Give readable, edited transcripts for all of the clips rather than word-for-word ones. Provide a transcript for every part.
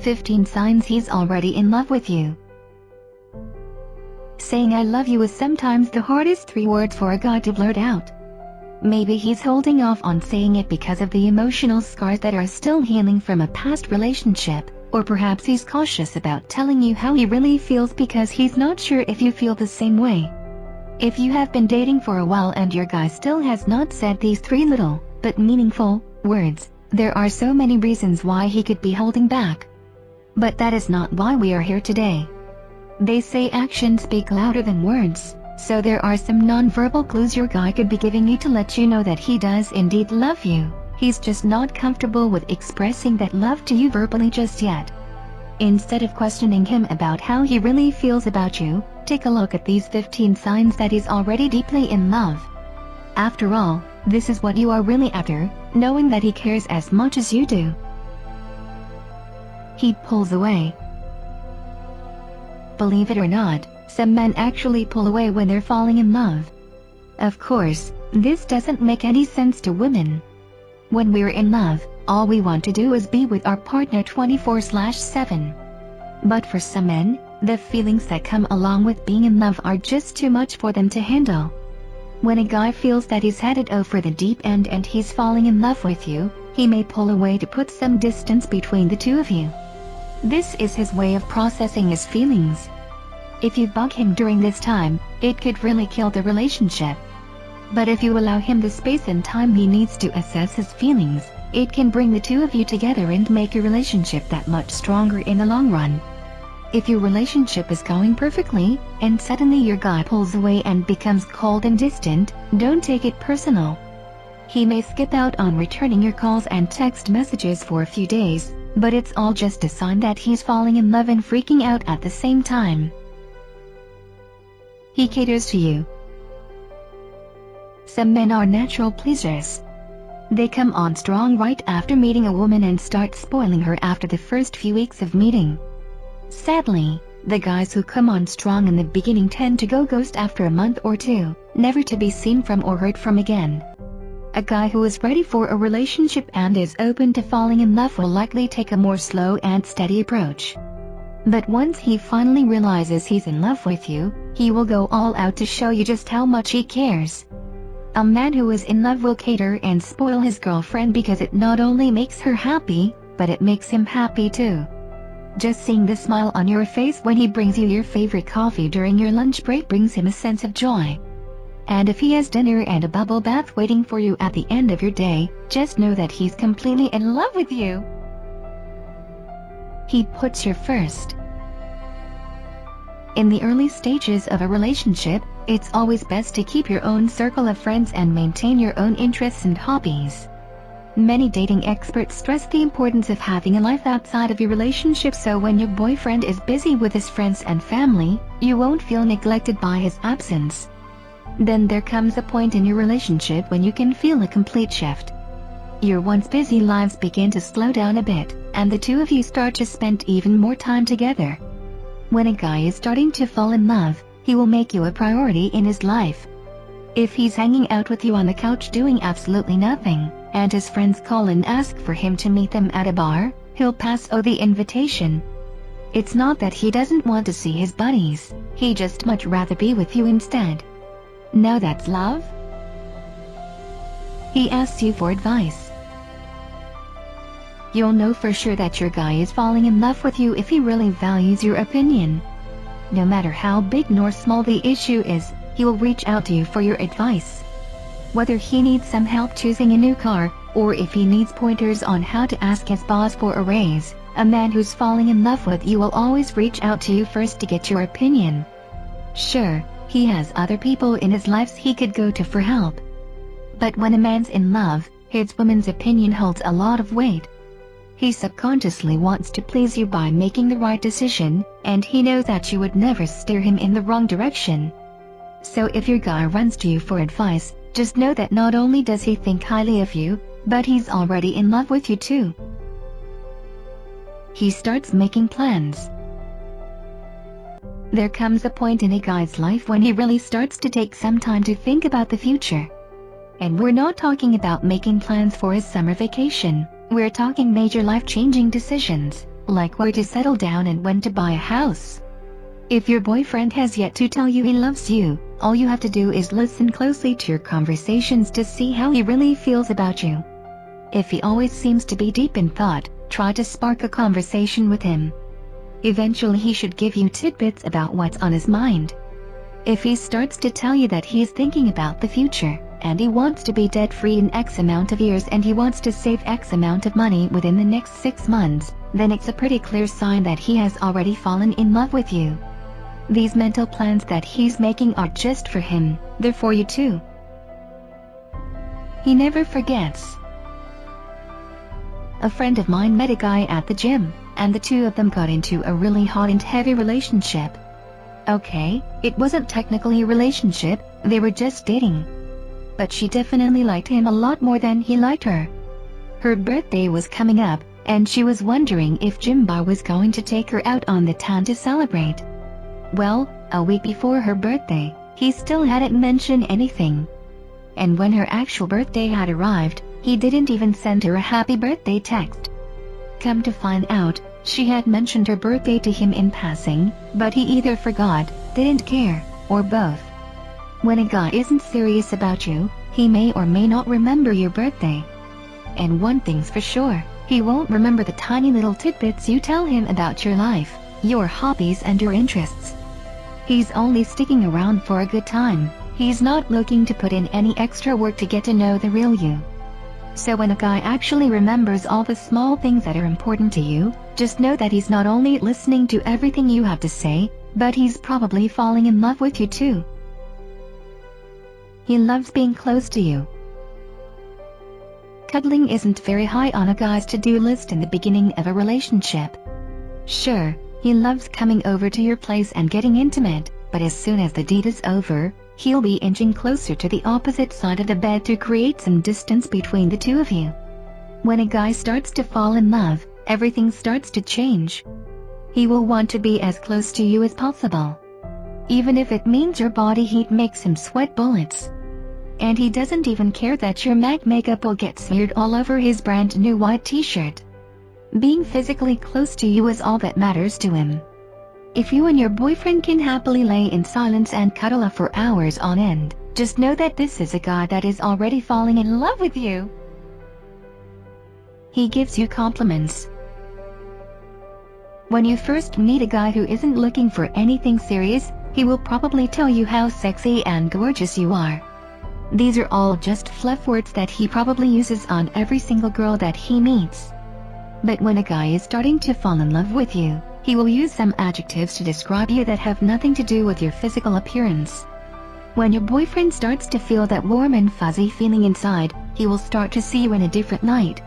15 signs he's already in love with you. Saying I love you is sometimes the hardest 3 words for a guy to blurt out. Maybe he's holding off on saying it because of the emotional scars that are still healing from a past relationship, or perhaps he's cautious about telling you how he really feels because he's not sure if you feel the same way. If you have been dating for a while and your guy still has not said these 3 little, but meaningful, words, there are so many reasons why he could be holding back. But that is not why we are here today. They say actions speak louder than words, so there are some non-verbal clues your guy could be giving you to let you know that he does indeed love you. He's just not comfortable with expressing that love to you verbally just yet. Instead of questioning him about how he really feels about you, take a look at these 15 signs that he's already deeply in love. After all, this is what you are really after, knowing that he cares as much as you do. He pulls away. Believe it or not, some men actually pull away when they're falling in love. Of course, this doesn't make any sense to women. When we're in love, all we want to do is be with our partner 24/7. But for some men, the feelings that come along with being in love are just too much for them to handle. When a guy feels that he's headed over the deep end and he's falling in love with you, he may pull away to put some distance between the two of you. This is his way of processing his feelings. If you bug him during this time, it could really kill the relationship. But if you allow him the space and time he needs to assess his feelings, it can bring the two of you together and make your relationship that much stronger in the long run. If your relationship is going perfectly, and suddenly your guy pulls away and becomes cold and distant, don't take it personal. He may skip out on returning your calls and text messages for a few days, but it's all just a sign that he's falling in love and freaking out at the same time. He caters to you. Some men are natural pleasers. They come on strong right after meeting a woman and start spoiling her after the first few weeks of meeting. Sadly, the guys who come on strong in the beginning tend to go ghost after a month or two, never to be seen from or heard from again. A guy who is ready for a relationship and is open to falling in love will likely take a more slow and steady approach. But once he finally realizes he's in love with you, he will go all out to show you just how much he cares. A man who is in love will cater and spoil his girlfriend because it not only makes her happy, but it makes him happy too. Just seeing the smile on your face when he brings you your favorite coffee during your lunch break brings him a sense of joy. And if he has dinner and a bubble bath waiting for you at the end of your day, just know that he's completely in love with you. He puts you first. In the early stages of a relationship, it's always best to keep your own circle of friends and maintain your own interests and hobbies. Many dating experts stress the importance of having a life outside of your relationship so when your boyfriend is busy with his friends and family, you won't feel neglected by his absence. Then there comes a point in your relationship when you can feel a complete shift. Your once busy lives begin to slow down a bit, and the two of you start to spend even more time together. When a guy is starting to fall in love, he will make you a priority in his life. If he's hanging out with you on the couch doing absolutely nothing, and his friends call and ask for him to meet them at a bar, he'll pass on the invitation. It's not that he doesn't want to see his buddies, he'd just much rather be with you instead. Now that's love? He asks you for advice. You'll know for sure that your guy is falling in love with you if he really values your opinion. No matter how big nor small the issue is, he will reach out to you for your advice. Whether he needs some help choosing a new car, or if he needs pointers on how to ask his boss for a raise, a man who's falling in love with you will always reach out to you first to get your opinion. Sure, he has other people in his life he could go to for help. But when a man's in love, his woman's opinion holds a lot of weight. He subconsciously wants to please you by making the right decision, and he knows that you would never steer him in the wrong direction. So if your guy runs to you for advice, just know that not only does he think highly of you, but he's already in love with you too. He starts making plans. There comes a point in a guy's life when he really starts to take some time to think about the future. And we're not talking about making plans for his summer vacation, we're talking major life-changing decisions. like where to settle down and when to buy a house. If your boyfriend has yet to tell you he loves you, all you have to do is listen closely to your conversations to see how he really feels about you. If he always seems to be deep in thought, try to spark a conversation with him. Eventually he should give you tidbits about what's on his mind. If he starts to tell you that he is thinking about the future, and he wants to be debt-free in X amount of years and he wants to save X amount of money within the next 6 months, then it's a pretty clear sign that he has already fallen in love with you. These mental plans that he's making are just for him, they're for you too. He never forgets. A friend of mine met a guy at the gym, and the two of them got into a really hot and heavy relationship. Okay, it wasn't technically a relationship, they were just dating. But she definitely liked him a lot more than he liked her. Her birthday was coming up, and she was wondering if Jimbo was going to take her out on the town to celebrate. Well, a week before her birthday, he still hadn't mentioned anything. And when her actual birthday had arrived, he didn't even send her a happy birthday text. Come to find out, she had mentioned her birthday to him in passing, but he either forgot, didn't care, or both. When a guy isn't serious about you, he may or may not remember your birthday. And one thing's for sure, he won't remember the tiny little tidbits you tell him about your life, your hobbies and your interests. He's only sticking around for a good time. He's not looking to put in any extra work to get to know the real you. So when a guy actually remembers all the small things that are important to you, just know that he's not only listening to everything you have to say, but he's probably falling in love with you too. He loves being close to you. Cuddling isn't very high on a guy's to-do list in the beginning of a relationship. Sure, he loves coming over to your place and getting intimate, but as soon as the deed is over, he'll be inching closer to the opposite side of the bed to create some distance between the two of you. When a guy starts to fall in love, everything starts to change. He will want to be as close to you as possible. Even if it means your body heat makes him sweat bullets. And he doesn't even care that your MAC makeup will get smeared all over his brand new white t-shirt. Being physically close to you is all that matters to him. If you and your boyfriend can happily lay in silence and cuddle up for hours on end, just know that this is a guy that is already falling in love with you. He gives you compliments. When you first meet a guy who isn't looking for anything serious, he will probably tell you how sexy and gorgeous you are. These are all just fluff words that he probably uses on every single girl that he meets. But when a guy is starting to fall in love with you, he will use some adjectives to describe you that have nothing to do with your physical appearance. When your boyfriend starts to feel that warm and fuzzy feeling inside, he will start to see you in a different light.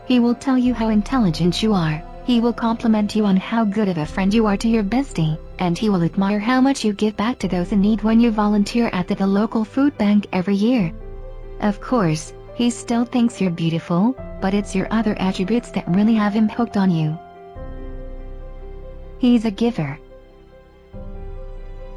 He will tell you how intelligent you are, he will compliment you on how good of a friend you are to your bestie, and he will admire how much you give back to those in need when you volunteer at the local food bank every year. Of course, he still thinks you're beautiful, but it's your other attributes that really have him hooked on you. He's a giver.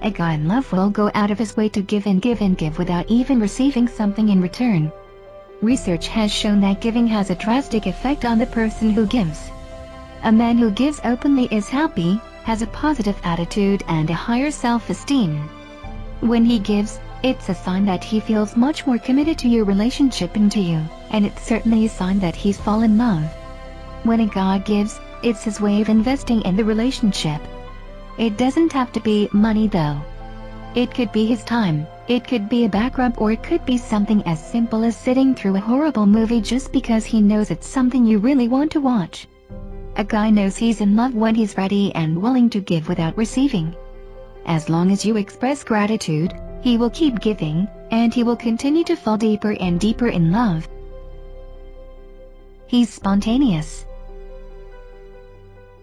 A guy in love will go out of his way to give and give and give without even receiving something in return. Research has shown that giving has a drastic effect on the person who gives. A man who gives openly is happy, has a positive attitude and a higher self-esteem. When he gives, it's a sign that he feels much more committed to your relationship and to you, and it's certainly a sign that he's fallen in love. When a guy gives, it's his way of investing in the relationship. It doesn't have to be money though. It could be his time, it could be a back rub, or it could be something as simple as sitting through a horrible movie just because he knows it's something you really want to watch. A guy knows he's in love when he's ready and willing to give without receiving. As long as you express gratitude, he will keep giving, and he will continue to fall deeper and deeper in love. He's spontaneous.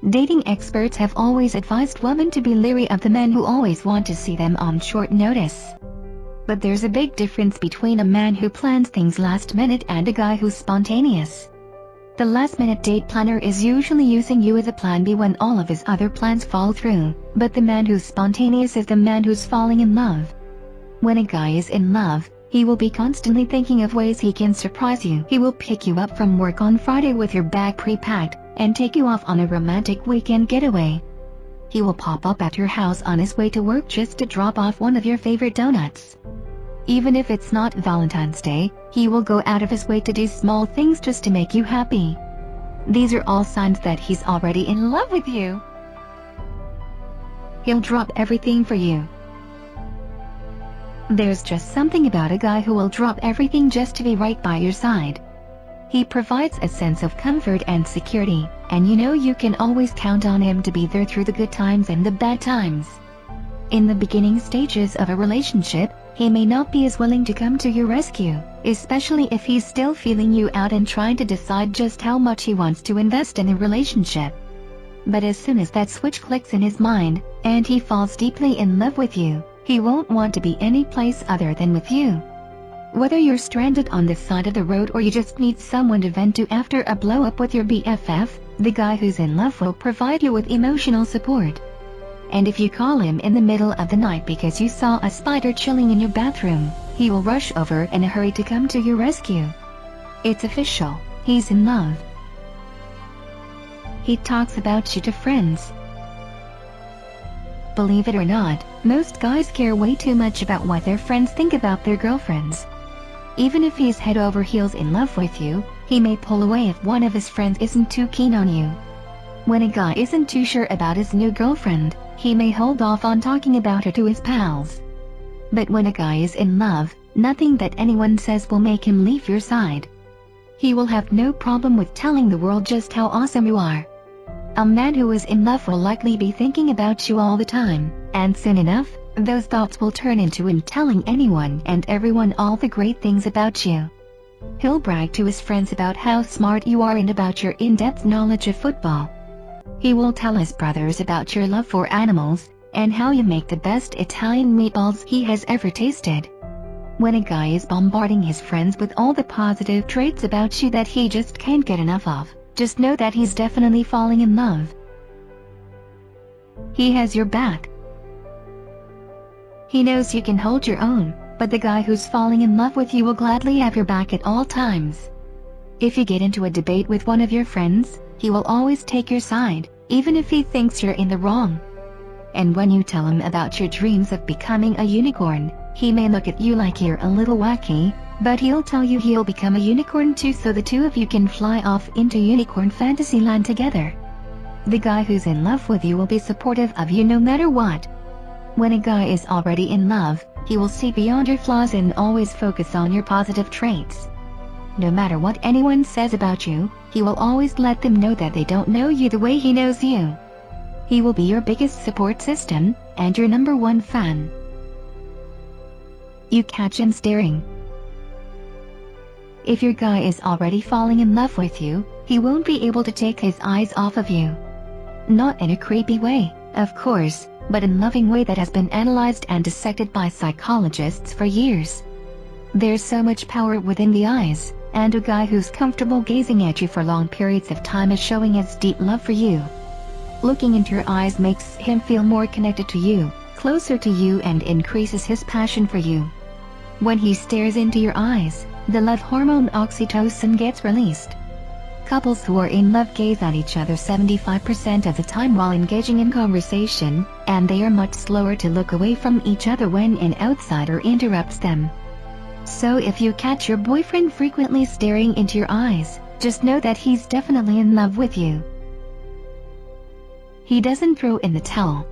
Dating experts have always advised women to be leery of the men who always want to see them on short notice. But there's a big difference between a man who plans things last minute and a guy who's spontaneous. The last-minute date planner is usually using you as a plan B when all of his other plans fall through, but the man who's spontaneous is the man who's falling in love. When a guy is in love, He will be constantly thinking of ways he can surprise you. He will pick you up from work on Friday with your bag pre-packed and take you off on a romantic weekend getaway. He will pop up at your house on his way to work just to drop off one of your favorite donuts. Even if it's not Valentine's Day, he will go out of his way to do small things just to make you happy. These are all signs that he's already in love with you. He'll drop everything for you. There's just something about a guy who will drop everything just to be right by your side. He provides a sense of comfort and security, and you know you can always count on him to be there through the good times and the bad times. In the beginning stages of a relationship, he may not be as willing to come to your rescue, especially if he's still feeling you out and trying to decide just how much he wants to invest in the relationship. But as soon as that switch clicks in his mind, and he falls deeply in love with you, he won't want to be any place other than with you. Whether you're stranded on the side of the road or you just need someone to vent to after a blow-up with your BFF, the guy who's in love will provide you with emotional support. And if you call him in the middle of the night because you saw a spider chilling in your bathroom, he will rush over in a hurry to come to your rescue. It's official, he's in love. He talks about you to friends. Believe it or not, most guys care way too much about what their friends think about their girlfriends. Even if he's head over heels in love with you, he may pull away if one of his friends isn't too keen on you. When a guy isn't too sure about his new girlfriend, he may hold off on talking about her to his pals. But when a guy is in love, nothing that anyone says will make him leave your side. He will have no problem with telling the world just how awesome you are. A man who is in love will likely be thinking about you all the time, and soon enough, those thoughts will turn into him telling anyone and everyone all the great things about you. He'll brag to his friends about how smart you are and about your in-depth knowledge of football. He will tell his brothers about your love for animals, and how you make the best Italian meatballs he has ever tasted. When a guy is bombarding his friends with all the positive traits about you that he just can't get enough of, just know that he's definitely falling in love. He has your back. He knows you can hold your own, but the guy who's falling in love with you will gladly have your back at all times. If you get into a debate with one of your friends, he will always take your side, even if he thinks you're in the wrong. And when you tell him about your dreams of becoming a unicorn, he may look at you like you're a little wacky, but he'll tell you he'll become a unicorn too so the two of you can fly off into unicorn fantasy land together. The guy who's in love with you will be supportive of you no matter what. When a guy is already in love, he will see beyond your flaws and always focus on your positive traits. No matter what anyone says about you, he will always let them know that they don't know you the way he knows you. He will be your biggest support system, and your #1 fan. You catch him staring. If your guy is already falling in love with you, he won't be able to take his eyes off of you. Not in a creepy way, of course, but in a loving way that has been analyzed and dissected by psychologists for years. There's so much power within the eyes, and a guy who's comfortable gazing at you for long periods of time is showing his deep love for you. Looking into your eyes makes him feel more connected to you, closer to you, and increases his passion for you. When he stares into your eyes, the love hormone oxytocin gets released. Couples who are in love gaze at each other 75% of the time while engaging in conversation, and they are much slower to look away from each other when an outsider interrupts them. So if you catch your boyfriend frequently staring into your eyes, just know that he's definitely in love with you. He doesn't throw in the towel.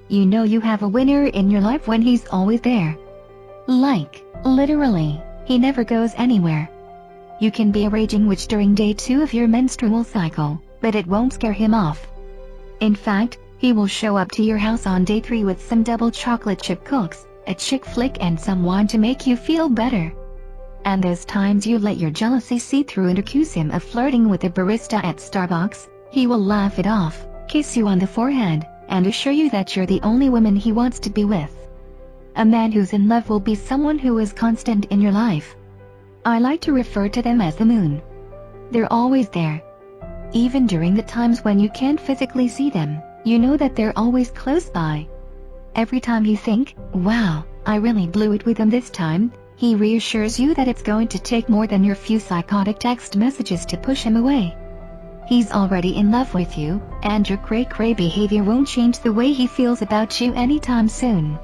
You know you have a winner in your life when he's always there. Like, literally, he never goes anywhere. You can be a raging witch during day 2 of your menstrual cycle, but it won't scare him off. In fact, he will show up to your house on day 3 with some double chocolate chip cookies, a chick flick, and some wine to make you feel better. And those times you let your jealousy see through and accuse him of flirting with a barista at Starbucks, he will laugh it off, kiss you on the forehead, and assure you that you're the only woman he wants to be with. A man who's in love will be someone who is constant in your life. I like to refer to them as the moon. They're always there. Even during the times when you can't physically see them, you know that they're always close by. Every time you think, wow, I really blew it with him this time. He reassures you that it's going to take more than your few psychotic text messages to push him away. He's already in love with you, and your cray-cray behavior won't change the way he feels about you anytime soon.